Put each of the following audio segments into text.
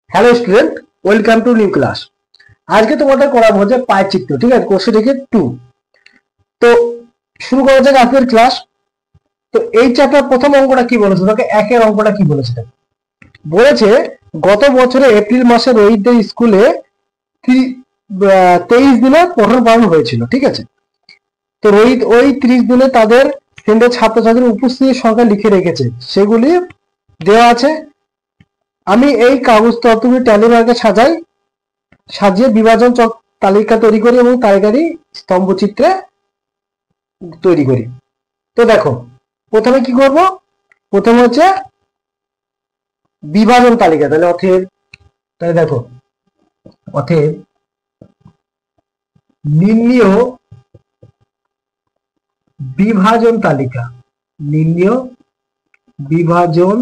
Hello student, welcome to new class. আজকে তোমাদের করাবো হচ্ছে পাই চিত্র, ঠিক আছে? কোশ্চেন থেকে 2। তো শুরু করা যাক আজকের ক্লাস। তো এই চ্যাপ্টার প্রথম অঙ্কটা কি বলেছে, তোকে একের অঙ্কটা কি বলেছে? বলেছে গত বছরে এপ্রিল মাসে রোহিতদের স্কুলে 23 দিনে পঠন পালন হয়েছিল, ঠিক আছে? তো রোহিত ওই 30 দিনে তাদের কেন্দ্রের ছাত্রছাত্রীর উপস্থিতির সংখ্যা লিখে রেখেছে, সেগুলি দেওয়া আছে। আমি এই কাগজটা তুমি ট্যালি মার্কে সাজিয়ে বিভাজন তালিকা তৈরি করি এবং তালিকাটি স্তম্ভচিত্রে তৈরি করি। তো দেখো, প্রথমে কি করব? প্রথমে হচ্ছে বিভাজন তালিকা। তাহলে দেখো, অতএব নির্ণীয় বিভাজন তালিকা, নির্ণীয় বিভাজন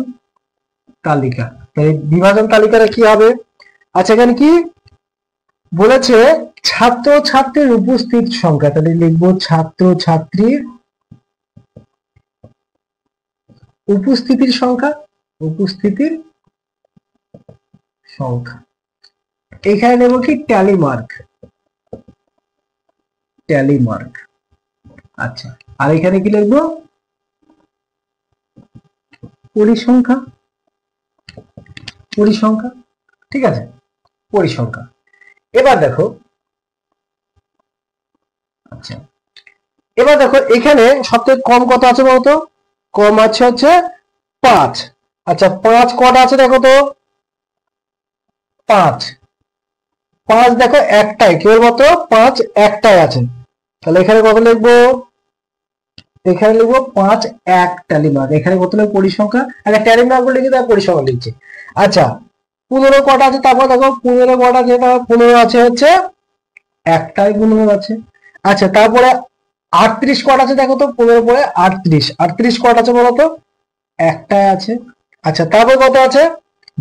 তালিকা। তাহলে বিভাজন তালিকাটা কি হবে? আচ্ছা, এখানে কি বলেছে? ছাত্র ছাত্রীর উপস্থিত সংখ্যা। তাহলে লিখবো ছাত্র ছাত্রীর উপস্থিতির সংখ্যা, উপস্থিতির সংখ্যা। এখানে নেব কি ট্যালি মার্ক, ট্যালি মার্ক। আচ্ছা, আর এখানে কি লিখবো? পরিসংখ্যা, পরিসংখ্যা, ঠিক আছে? পরিসংখ্যা। এবার দেখো, আচ্ছা এবার দেখো এখানে সবথেকে কম কত আছে বলতো? কম আছে হচ্ছে 5। আচ্ছা, 5 কটা আছে দেখো তো? 5 5 দেখো একটাই, কেবলমাত্র 5 একটাই আছে। তাহলে এখানে কত লিখবো? এখানে লিখবো 5 এক ট্যালি মার্ক। এখানে কত লিখবো? পরিসংখ্যা। একটা ট্যালি মার্ক লিখে তার পরিসংখ্যা লিখছি। আচ্ছা, 15 কটা আছে? তারপর দেখো 15 কটা আছে, তারপর 15 আছে হচ্ছে একটাই 15 আছে। আচ্ছা, তারপরে 38 কটা আছে দেখো তো? 15 পরে 38, 38 কটা আছে বলতো? একটাই আছে। আচ্ছা, তারপর কত আছে?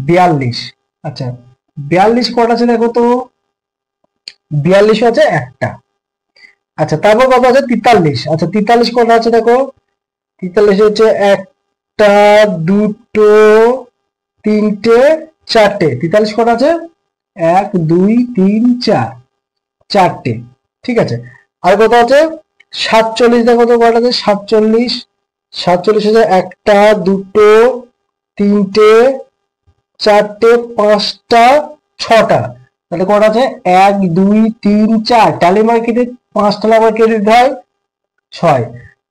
42। আচ্ছা, 42 কটা আছে দেখো তো? 42 আছে একটা। আচ্ছা, তারপর কত আছে? 43। আচ্ছা, 43 কটা আছে দেখো? 43 হচ্ছে একটা, দুটো, তিনটে, চারটে। 43 কটা আছে? 1 2 3 4, চারটে, ঠিক আছে। আর কত আছে? 47 দেখো তো কটা আছে? 47, 47 হচ্ছে একটা, দুটো, তিনটে, চারটে, পাঁচটা, ছটা। তাহলে কটা আছে? 1 2 3 4। ট্যালি মার্কেটে 5টা নাম্বার কেটে দিতে হয় 6।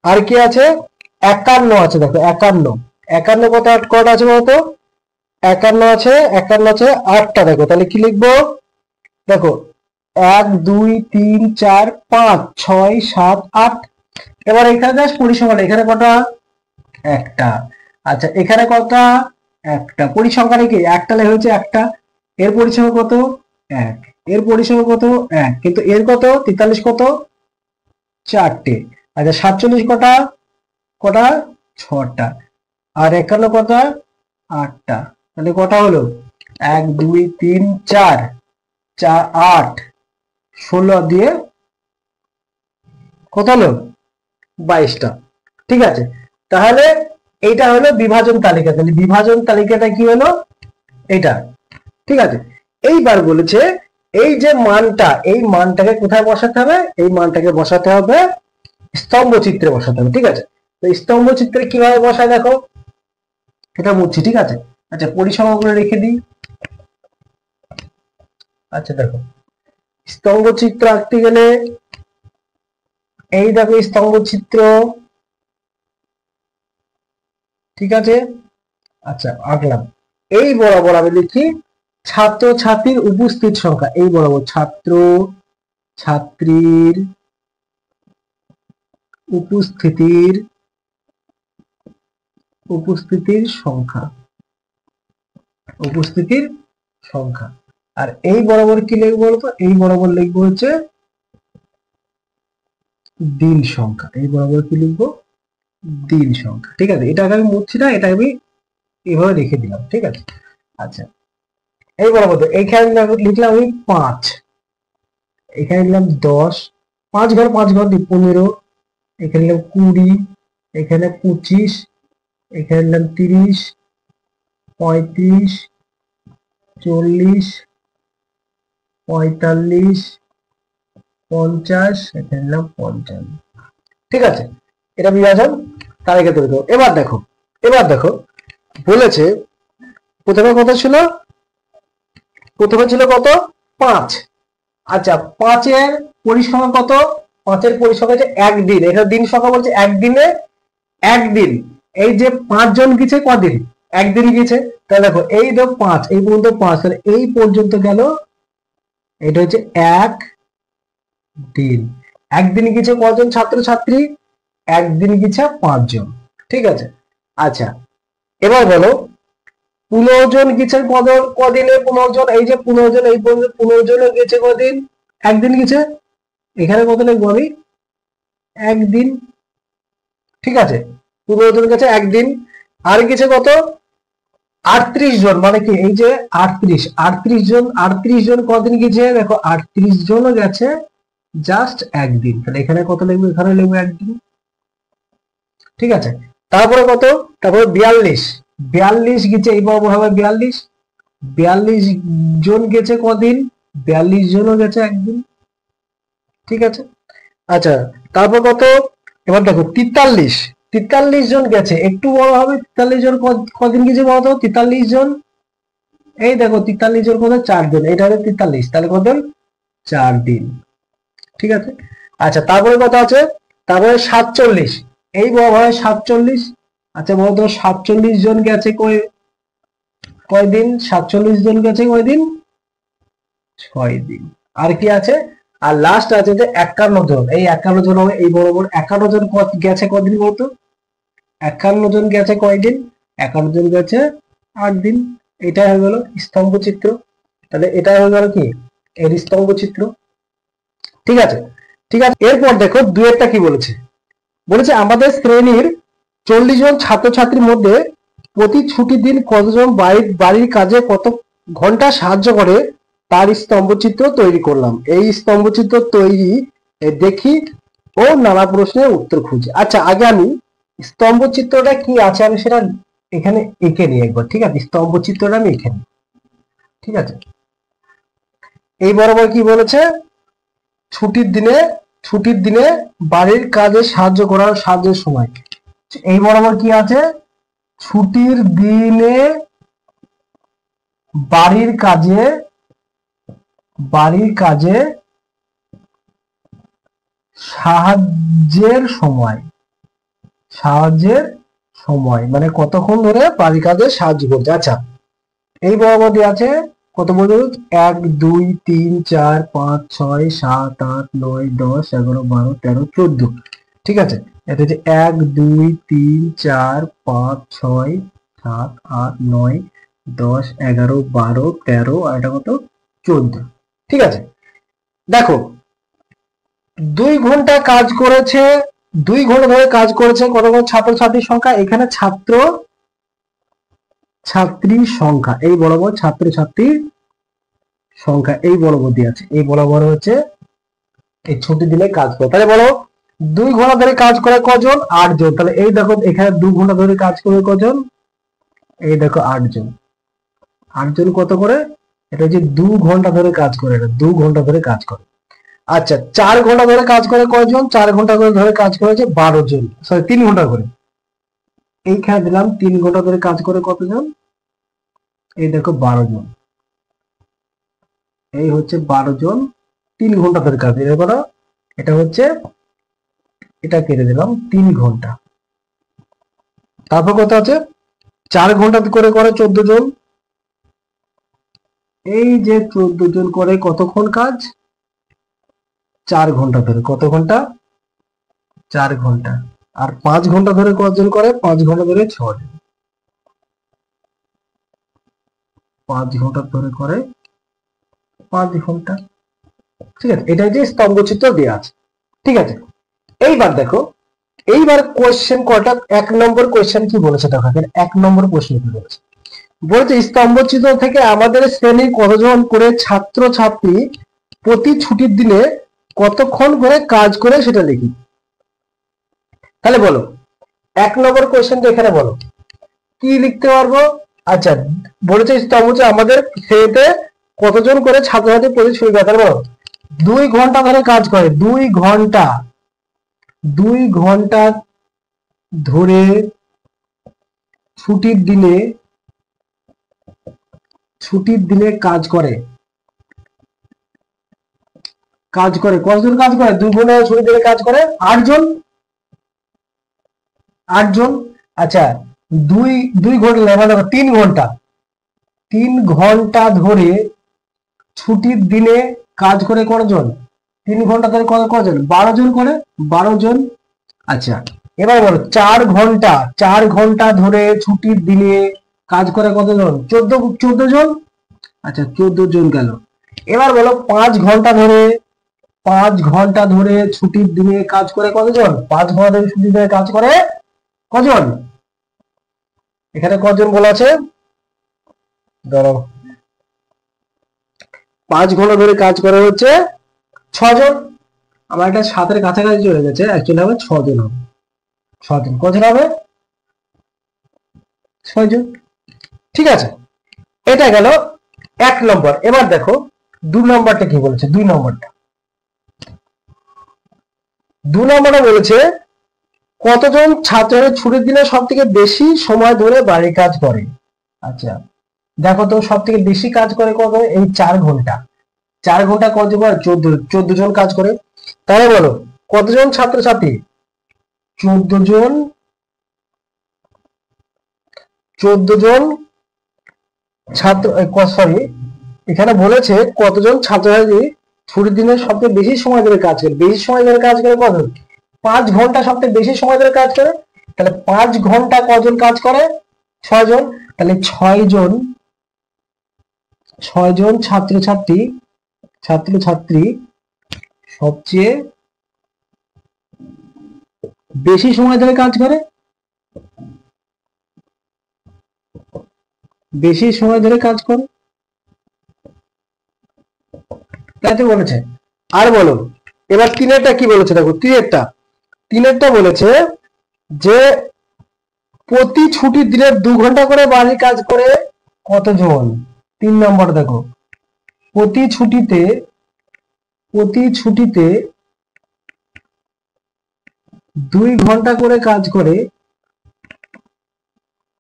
আর কি আছে? 51 আছে দেখো, 51। 51 কটা আছে বলতো? 51 আছে, 51 আছে 8টা। দেখো, তাহলে কি লিখবো? দেখো, 1 2 3 4 5 6 7 8। এবার এখানে জাস্ট পরিসংখ্যান। এখানে কটা? একটা। আচ্ছা, এখানে কটা? একটা। পরিসংখ্যান কি একটা লেখা হচ্ছে একটা। এর পরিসংখ্যা কত? 1। এর পরিসংখ্যা কত? 1। কিন্তু এর কত? 43 কত? চারটে। আচ্ছা, 47 কটা? কটা? 6টা। আর 51 কটা? 8টা। তাহলে কটা হলো? 1 2 3 4, 4 8, 16 দিয়ে কত হলো? 22টা, ঠিক আছে। তাহলে এইটা হলো বিভাজন তালিকা। তাহলে বিভাজন তালিকাটা কি হলো? এটা, ঠিক আছে। এইবার বলেছে এই যে মানটা, এই মানটাকে কোথায় বসাতে হবে? এই মানটাকে বসাতে হবে স্তম্ভ চিত্রে বসাতে হবে, ঠিক আছে। তো স্তম্ভ চিত্রে কিভাবে বসায় দেখো, এটা বুঝছি, ঠিক আছে। আচ্ছা, পরিসংখ্যাগুলো রেখে দিই। আচ্ছা দেখো, স্তম্ভ চিত্র আঁকতে গেলে এই দেখো স্তম্ভ চিত্র, ঠিক আছে। আচ্ছা, আঁকলাম। এই বরাবর আমি লিখি ছাত্র ছাত্রীর উপস্থিত সংখ্যা। এই বরাবর ছাত্র ছাত্রীর উপস্থিতির উপস্থিতির সংখ্যা, উপস্থিতির সংখ্যা। আর এই বরাবর কি লিখবো বলতো? এই বরাবর লিখবো হচ্ছে দিন সংখ্যা। এই বরাবর কি লিখবো? দিন সংখ্যা, ঠিক আছে। এটাকে আমি মুছছি না, এটা আমি এভাবে রেখে দিলাম, ঠিক আছে। আচ্ছা, এই বরাবর এইখানে লিখলাম আমি 5, এখানে লিখলাম 10, 5 ঘর 5 ঘর 15, এখানে লিখলাম 20, এখানে 25, এখানে লিখলাম 30, 35, 40, 45, 50, এখানে নিলাম 55। ঠিক আছে, এটা বিভাজন তালিকা তৈরি করো। এবার দেখো বলেছে প্রথমে কত ছিল, প্রথমে ছিল কত 5। আচ্ছা 5-এর পরিসংখ্যা কত, 5-এর পরিসংখ্যা হচ্ছে একদিন, এটা দিন সংখ্যা বলছে একদিনে একদিন। এই যে 5 জন গেছে কদিন, একদিন গেছে। তাহলে দেখো এই তো 5, এই পর্যন্ত 5, তাহলে এই পর্যন্ত গেল, এটা হচ্ছে এক দিন। একদিন গেছে কজন ছাত্রছাত্রী, একদিন গেছে 5 জন। ঠিক আছে, আচ্ছা এবার বলো 15 জন গেছে কদিনে, 15 জন, এই যে 15 জন, এই 15 জন গেছে কদিন, একদিন গেছে। এখানে কত লিখবো আমি, একদিন। ঠিক আছে, 15 জন গেছে একদিন। আর গেছে কত 38 জন, মানে কি এই যে 38 জন, 38 জন কদিন গেছে, দেখো 38 জনও গেছে জাস্ট একদিন। তাহলে এখানে কত লিখবো, এখানে লিখবো একদিন। ঠিক আছে, তারপরে কত, তারপরে 42 গেছে, এই বরাবর হবে 42 জন গেছে কদিন, 42 জনও গেছে একদিন। ঠিক আছে, আচ্ছা তারপর কত, এবার দেখো 43 জন গেছে, একটু বড় হবে। 43 জন কদিন গেছে বলতো, 43 জন, এই দেখো 43 জন কত, 4 দিন, এটা হলো 43, তাহলে কত 4 দিন। ঠিক আছে, আচ্ছা তারপরে কত আছে, তারপরে 47, এই বড় হয় 47। আচ্ছা বলতো 47 জন গেছে কয়দিন, 47 জন গেছে কয়দিন, 6 দিন। আর কি আছে, আর লাস্ট আছে যে 51 জন, এই 51 জন হবে এই বরাবর। 51 জন গেছে কদিন বলতো, 51 জন গেছে কয়দিন, 51 জন গেছে 8 দিন। এটা হয়ে গেল স্তম্ভ চিত্র। তাহলে এটা হয়ে গেল কি এর স্তম্ভ চিত্র। ঠিক আছে, ঠিক আছে, এরপর দেখো দুয়েরটা কি বলেছে, বলেছে আমাদের শ্রেণীর 40 জন ছাত্রছাত্রীর মধ্যে প্রতি ছুটির দিন কতজন বাড়ির কাজে কত ঘন্টা সাহায্য করে তার স্তম্ভচিত্র তৈরি করলাম। এই স্তম্ভচিত্র তৈরি দেখি ও নানা প্রশ্নের উত্তর খুঁজি। আচ্ছা আগে আমি স্তম্ভচিত্রটা কি আছে আমি সেটা এখানে এঁকে নিই একবার। ঠিক আছে, স্তম্ভচিত্রটা আমি এঁকে নিই। ঠিক আছে, এই বরাবর কি বলেছে, ছুটির দিনে বাড়ির কাজে সাহায্য করার সাহায্যের সময়। এই বরাবর কি আছে, ছুটির দিনে বাড়ির কাজে সাহায্যের সময় মানে কতক্ষণ ধরে বাড়ির কাজে সাহায্য করছে। আচ্ছা এই বরাবর দিয়ে আছে কত বলতে, 1 2 3 4 5 6 7 8 9 10 11 12 13 14। ঠিক আছে, এটা হচ্ছে 1 2 3 4 5 6 7 8 9 10 11 12 13 আর এটা কত 14। ঠিক আছে, দেখো 2 ঘন্টা কাজ করেছে, 2 ঘন্টা ধরে কাজ করেছে কতক্ষণ ছাত্রছাত্রীর সংখ্যা, এখানে ছাত্রীর সংখ্যা, এই বরাবর ছাত্রছাত্রীর সংখ্যা এই বরাবর দিয়ে আছে, এই বরাবর হচ্ছে এই ছুটি দিলে কাজ করে। তাহলে বলো 2 ঘন্টা ধরে কাজ করে কজন, 8 জন। তাহলে এই দেখো এখানে 2 ঘন্টা ধরে কাজ করে কজন, এই দেখো 8 জন। 8 জন কত করে, এটা হচ্ছে 2 ঘন্টা ধরে কাজ করে, এটা 2 ঘন্টা ধরে কাজ করে। আচ্ছা 4 ঘন্টা ধরে কাজ করে কয়জন, 4 ঘন্টা ধরে কাজ করেছে 12 জন, সরি 3 ঘন্টা করে। এইখানে দিলাম 3 ঘন্টা ধরে কাজ করে কতজন, এই দেখো 12 জন, এই হচ্ছে 12 জন 3 ঘন্টা ধরে কাজ। এবার এটা হচ্ছে, এটা কেটে দিলাম 3 ঘন্টা। তারপর কত আছে, 4 ঘন্টা করে 14 জন, এই যে 14 জন করে কতক্ষণ কাজ, 4 ঘন্টা ধরে। কত ঘন্টা, 4 ঘন্টা। আর 5 ঘন্টা ধরে কতজন করে, 5 ঘন্টা ধরে 6 জন, 5 ঘন্টা ধরে করে 5 ঘন্টা। ঠিক আছে, এটা যে স্তম্ভচিত্র দেওয়া আছে। ঠিক আছে, এইবার দেখো, এইবার কোয়েশ্চেন কটা, 1 নম্বর কোয়েশ্চেন কি বলেছে দেখো, 1 নম্বর প্রশ্ন কি বলেছে, বলেছে স্তম্ভচিত্র থেকে আমাদের শ্রেণীর কতজন করে ছাত্রছাত্রী প্রতি ছুটির দিনে কতক্ষণ করে কাজ করে সেটা লিখি। তাহলে বলো 1 নম্বর কোয়েশ্চেনটা এখানে বলো কি লিখতে পারবো, আচ্ছা, বলেছে স্তম্ভতে আমাদের শ্রেণীতে কতজন করে ছাত্রছাত্রী প্রতি ছবি বেতার বলো। 2 ঘন্টা ধরে কাজ করে, 2 ঘন্টা, 2 ঘন্টা ধরে ছুটির দিনে, ছুটির দিনে কাজ করে, কাজ করে কতজন কাজ করে, 2 ঘন্টা ছুটির দিনে কাজ করে 8 জন, 8 জন। আচ্ছা, দুই 2 ঘন্টা লেখা দেখো 3 ঘন্টা, 3 ঘন্টা ধরে ছুটির দিনে কাজ করে কতজন, 3 ঘন্টা ধরে কতজন, 12 জন করে, 12 জন। আচ্ছা, এবার বলো 4 ঘন্টা, 4 ঘন্টা ধরে ছুটির দিনে কাজ করে কতজন, 14 জন। আচ্ছা, 14 জন গেল। এবার বলো 5 ঘন্টা ধরে, 5 ঘন্টা ধরে ছুটির দিনে কাজ করে কতজন, 5 ঘন্টা ধরে ছুটির দিনে কাজ করে কজন, এখানে কজন বলা আছে, ধরো 5 ঘন্টা ধরে কাজ করে হচ্ছে 6 জন। আমার একটা 7-এর কাছাকাছি চলে গেছে, অ্যাকচুয়ালি হবে 6 জন হবে, 6 জন কজন হবে, 6 জন। ঠিক আছে, এটা গেল 1 নম্বর। এবার দেখো 2 নম্বরটা কি বলেছে, 2 নম্বরটা, 2 নম্বরে বলেছে কতজন ছাত্রের ছুটির দিনে সব থেকে বেশি সময় ধরে বাড়ির কাজ করে। আচ্ছা, দেখো তো সব থেকে বেশি কাজ করে কত, এই 4 ঘন্টা, 4 ঘন্টা কত করে, 14 জন কাজ করে। তাহলে বলো কতজন ছাত্রছাত্রী, 14 জন, 14 জন ছাত্র, সরি, এখানে বলেছে কতজন ছাত্রছাত্রী ছুটির দিনে সবচেয়ে বেশি সময় ধরে কাজ করে, বেশি সময় ধরে কাজ করে কত, 5 ঘন্টা সবচেয়ে বেশি সময় ধরে কাজ করে। তাহলে 5 ঘন্টা কজন কাজ করে, 6 জন। তাহলে 6 জন, 6 জন ছাত্রছাত্রী, ছাত্রছাত্রী সবচেয়ে বেশি সময় ধরে কাজ করে, বেশি সময় ধরে কাজ করে, তাই তো বলেছে। আর বলো এবার 3-এরটা কি বলেছে, দেখো 3-এরটা বলেছে যে প্রতি ছুটির দিনে 2 ঘন্টা করে বাড়ির কাজ করে কতজন। 3 নম্বর দেখো, প্রতি ছুটিতে, প্রতি ছুটিতে 2 ঘন্টা করে কাজ করে,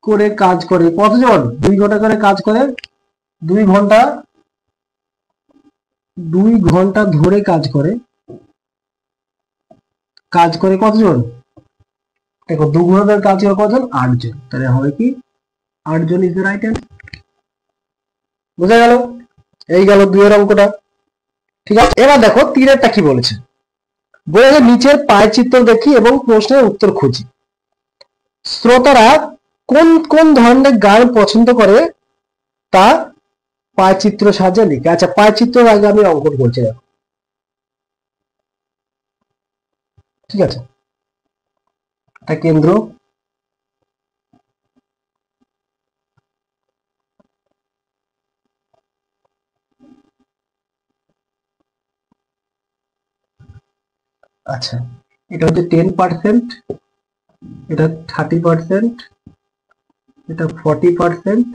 করে কাজ করে কতজন, 2 ঘন্টা করে কাজ করে, 2 ঘন্টা, 2 ঘন্টা ধরে কাজ করে, কাজ করে কতজন, দেখো 2 ঘন্টা ধরে কাজ করে কতজন, 8 জন। তাহলে হবে কি 8 জন ইজ দ্য রাইট অ্যান্সার। বোঝা গেল, এই গেল 2-এর অঙ্কটা। ঠিক আছে, এবার দেখো 3-এরটা কি বলেছে, বলেছে নিচের পায় চিত্র দেখি এবং প্রশ্নের উত্তর খুঁজি। শ্রোতারা কোন কোন ধরনের গান পছন্দ করে তা পায়চিত্র সাহায্যে লিখে। আচ্ছা, পায়চিত্র আগে আমি অঙ্কন করছি, দেখো। ঠিক আছে, এটা কেন্দ্র, আচ্ছা এটা হচ্ছে 10%, এটা 30%, এটা 40%,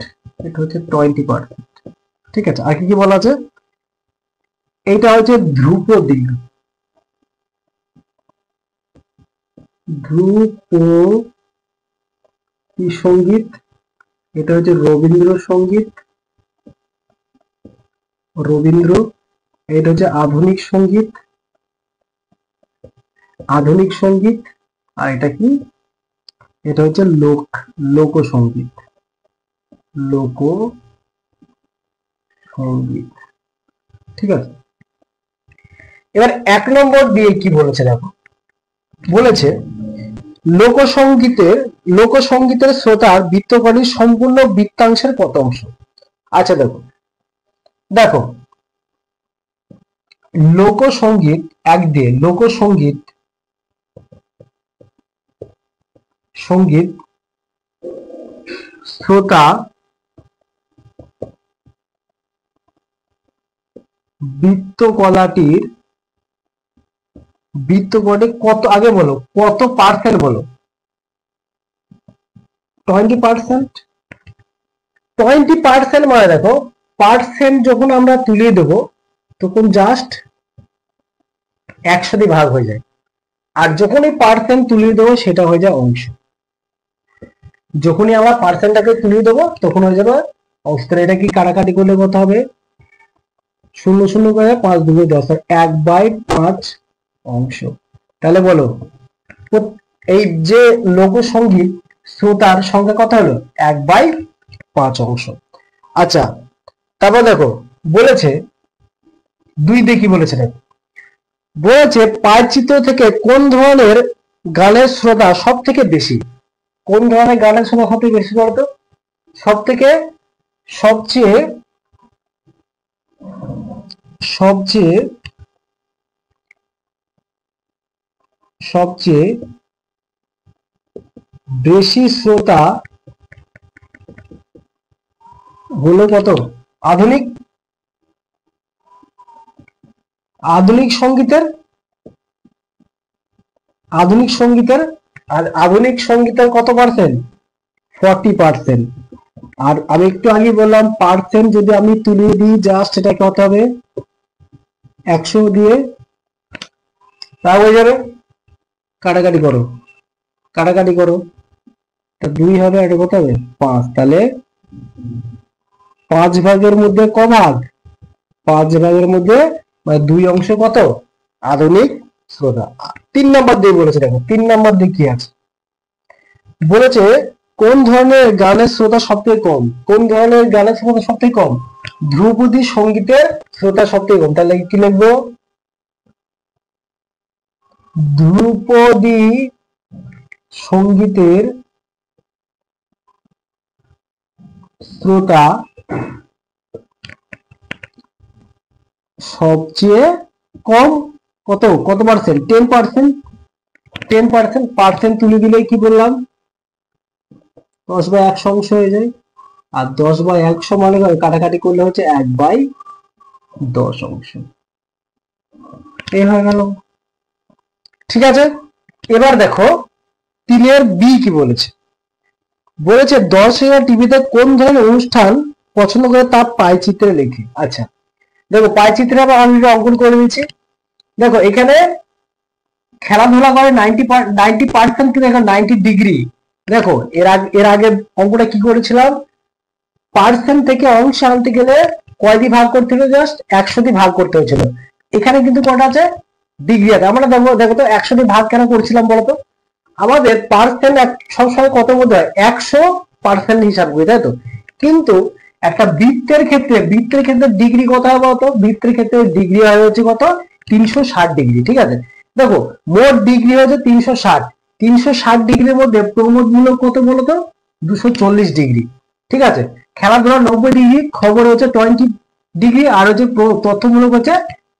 এটা হচ্ছে 20%। ঠিক আছে, আর কি কি বলা আছে, এটা হচ্ছে ধ্রুপদী, ধ্রুপদী সঙ্গীত, এটা হচ্ছে রবীন্দ্রসঙ্গীত, রবীন্দ্র, এটা হচ্ছে আধুনিক সঙ্গীত, আধুনিক সঙ্গীত, আর এটা কি, এটা হচ্ছে লোকসঙ্গীত, লোকসঙ্গীত। ঠিক আছে, এবার 1 নম্বর দিয়ে কি বলেছে দেখো, বলেছে লোকসঙ্গীতের শ্রোতার বৃত্তকারী সম্পূর্ণ বৃত্তাংশের কত অংশ। আচ্ছা দেখো, দেখো লোকসঙ্গীত একদিকে, লোকসঙ্গীত সঙ্গীত শ্রোতা বৃত্তকলাটির, বৃত্তকলাটি কত, আগে বলো কত পার্সেন্ট বলো, 20%, 20% মানে দেখো পার্সেন্ট যখন আমরা তুলে দেবো তখন জাস্ট 100 দিয়ে ভাগ হয়ে যায়, আর যখনই পার্সেন্ট তুলে দেবো সেটা হয়ে যায় অংশ। যখনই আমরা পার্সেন্টটাকে তুলে দেবো তখন হয়ে যাবে অংশ। এটা কি কাটাকাটি করলে কত হবে? 0 0 করে 5 2 10 আর 1/5 অংশ। তাহলে বলো এই যে লোকসঙ্গীত শ্রোতার সংখ্যা কত হলো? 1/5 অংশ। আচ্ছা, তারপর দেখো বলেছে 2 দেখি বলেছে, বলেছে পাইচিত্র থেকে কোন ধরনের গানের শ্রোতা সব থেকে বেশি? কোন ধরনের গানের শ্রোতা সব থেকে বেশি বলতো? সবচেয়ে সবচেয়ে বেশি শ্রোতা হলো কত? আধুনিক সঙ্গীতের আর আধুনিক সঙ্গীতের কত পার্সেন্ট? 40%। আর আমি একটু আগে বললাম পার্সেন্ট যদি আমি তুলে দিই জাস্ট এটা কত হবে? 100 দিয়ে তা হয়ে যাবে। কাটাকাটি করো, তা 2 হবে, এটা কত হবে? 5। তাহলে 5 ভাগের মধ্যে ক ভাগ? 5 ভাগের মধ্যে 2 অংশ কত? আধুনিক শ্রোতা। 3 নাম্বার দিয়ে বলেছে, দেখো 3 নাম্বার দিয়ে কি আছে বলেছে, কোন ধরনের গানের শ্রোতা সবথেকে কম? কোন ধরনের গানের শ্রোতা সবথেকে কম? ধ্রুপদী সঙ্গীতের শ্রোতা সবথেকে কম। তাহলে কি লিখবো? ধ্রুপদী সঙ্গীতের শ্রোতা সবচেয়ে কম। কত পার্সেন্ট? 10%। পার্সেন্ট তুলে দিলে কি বললাম? 10/100 অংশ হয়ে যায়। আর 10/100 মানে কাটাকাটি করলে হচ্ছে 1/10 অংশ। এই হয়ে গেল। ঠিক আছে, এবার দেখো 3 বি কি বলেছে। দর্শকরা টিভিতে কোন ধরনের অনুষ্ঠান পছন্দ করে তা পাই চিত্রে লেখে। আচ্ছা দেখো পাই চিত্রে আমরা অলরেডি অঙ্কন করে দিয়েছি। দেখো এখানে খেলাধুলা করে 90% কিন্তু এখন 90 ডিগ্রি। দেখো এর আগে অঙ্কটা কি করেছিলাম? পার্সেন্ট থেকে অংশ আনতে গেলে কয় দিয়ে ভাগ করতে হলো? জাস্ট 100 দিয়ে ভাগ করতে হয়েছিল। এখানে কিন্তু কটা আছে? ডিগ্রি আছে। আমরা দেখো তো 100 দিয়ে ভাগ কেন করছিলাম বলতো? আমাদের পার্সেন্ট সবসময় কত মধ্যে হয়? 100% হিসাব করি, তাই তো? কিন্তু একটা বৃত্তের ক্ষেত্রে ডিগ্রি কত হবে বলতো? বৃত্তের ক্ষেত্রে ডিগ্রি হয় হচ্ছে কত? 360 ডিগ্রি। ঠিক আছে, দেখো মোট ডিগ্রি হচ্ছে 360। 360 ডিগ্রির মধ্যে প্রমোদমূলক কত বলতো? 240 ডিগ্রি। ঠিক আছে, খেলাধুলা 90 ডিগ্রি, খবর হচ্ছে 20 ডিগ্রি, আর হচ্ছে তথ্যমূলক হচ্ছে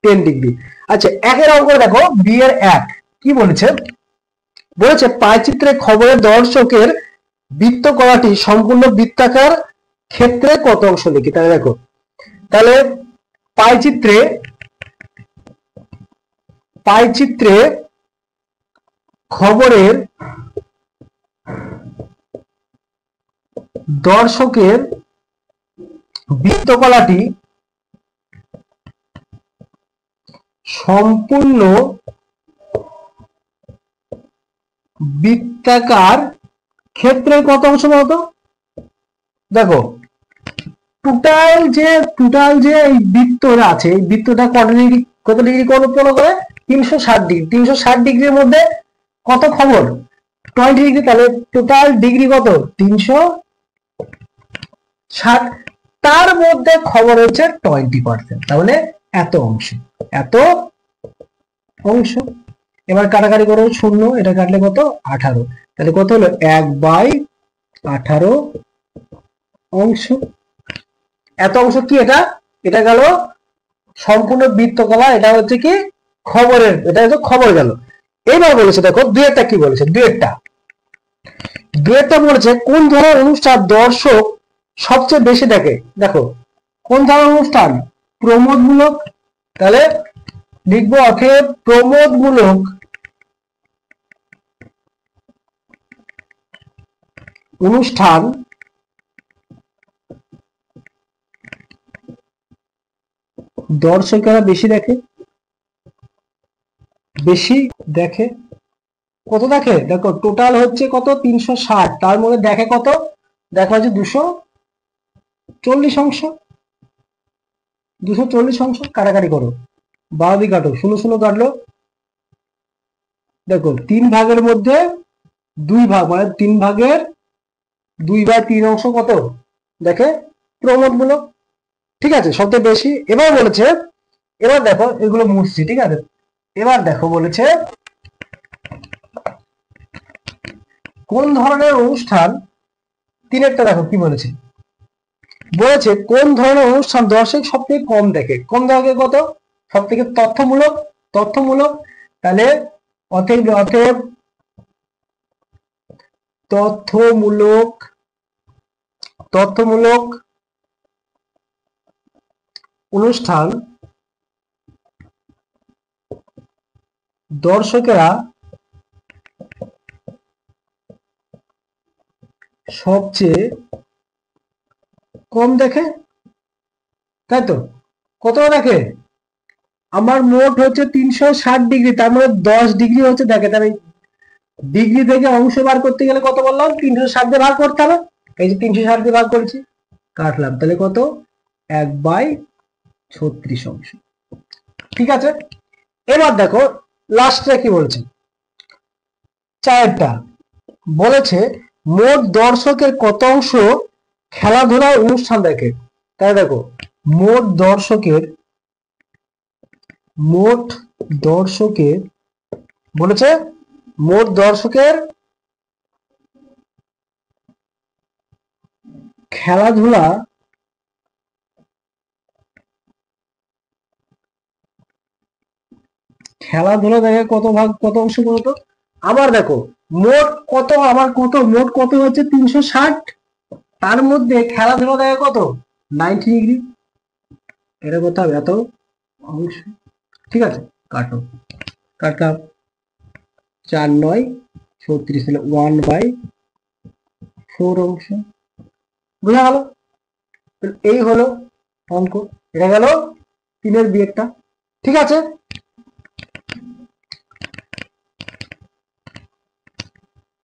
10 ডিগ্রি। আচ্ছা, একের অঙ্ক দেখো বি এর 1 কি বলেছে? পাইচিত্রে খবরের দর্শকের বৃত্তকলাটি সম্পূর্ণ বৃত্তাকার ক্ষেত্রে কত অংশ লিখি। তাহলে দেখো, তাহলে পাইচিত্রে খবরের দর্শকের বৃত্তকলাটি সম্পূর্ণ বৃত্তাকার ক্ষেত্রে কত অংশ বলতো? দেখো টোটাল যে এই বৃত্তটা আছে, এই বৃত্তটা কত ডিগ্রি কোণ উৎপন্ন করে? 360 ডিগ্রি। 360 ডিগ্রির মধ্যে কত খবর? 20 ডিগ্রি। তাহলে টোটাল ডিগ্রি কত? 360। তার মধ্যে খবর হচ্ছে 20%। তাহলে এত অংশ। এবার কাটাকাটি করো 0, এটা কাটলে কত? 18। তাহলে কত হলো? 1/18 অংশ। এত অংশ কি? এটা গেল সম্পূর্ণ বৃত্তকলা। এটা হচ্ছে কি? খবরের, এটা হচ্ছে খবর গেল। এবার বলেছে দেখো দুয়েরটা কি বলেছে? দুয়েরটা বলেছে কোন ধরনের অনুষ্ঠান দর্শক সবচেয়ে বেশি দেখে। দেখো কোন ধরনের অনুষ্ঠান? প্রমোদমূলক। তাহলে লিখবো অতএব প্রমোদমূলক অনুষ্ঠান দর্শকেরা বেশি দেখে, বেশি দেখে কত দেখে, দেখো টোটাল হচ্ছে কত 360, তার মধ্যে দেখে কত, দেখা হচ্ছে 240 অংশ, 240 অংশ। কাটাকাটি করো, 12 দিয়ে কাটো, 0 কাটলো। দেখো 3 ভাগের মধ্যে 2 ভাগ, মানে 3 ভাগের 2/3 অংশ কত দেখে প্রমোদমূলক। ঠিক আছে, সবচেয়ে বেশি। এবার বলেছে, এবার দেখো এগুলো মুছছি, ঠিক আছে। এবার দেখো বলেছে কোন ধরনের অনুষ্ঠান, তিনেরটা দেখো কি বলেছে, বলেছে কোন ধরনের অনুষ্ঠান দর্শক সব থেকে কম দেখে। কম দেখে কত, সব থেকে তথ্যমূলক, তথ্যমূলক। তাহলে অতএব অতএব তথ্যমূলক, তথ্যমূলক অনুষ্ঠান দর্শকেরা সবচেয়ে কম দেখে, তাই তো। কত দেখে, আমার মোট হচ্ছে 360 ডিগ্রি, তার মানে 10 ডিগ্রি হচ্ছে দেখে। তাহলে ডিগ্রি থেকে অংশ বার করতে গেলে কত বললাম, 360 দিয়ে ভাগ করতে হবে। এই যে 360 দিয়ে ভাগ করেছি, কাটলাম, তাহলে কত 1/36 অংশ। ঠিক আছে, এবার দেখো লাস্টে কি বলছে, চারটা বলেছে মোট দর্শকের কত অংশ খেলাধুলার অনুষ্ঠান দেখে। তাই দেখো মোট দর্শকের, মোট দর্শকের বলেছে, মোট দর্শকের খেলাধুলা খেলাধুলা দেখে কত ভাগ, কত অংশ বলতো। আবার দেখো মোট কত, আমার কত মোট কত হচ্ছে 360, তার মধ্যে খেলাধুলা দেখে কত 90 ডিগ্রি। এটা কত হবে, এত অংশ। ঠিক আছে, কাটো, কাটলাম, 4×9=36, তাহলে 1/4 অংশ। বুঝা গেল, এই হলো অঙ্ক। এটা গেল 3-এর বিয়েরটা। ঠিক আছে।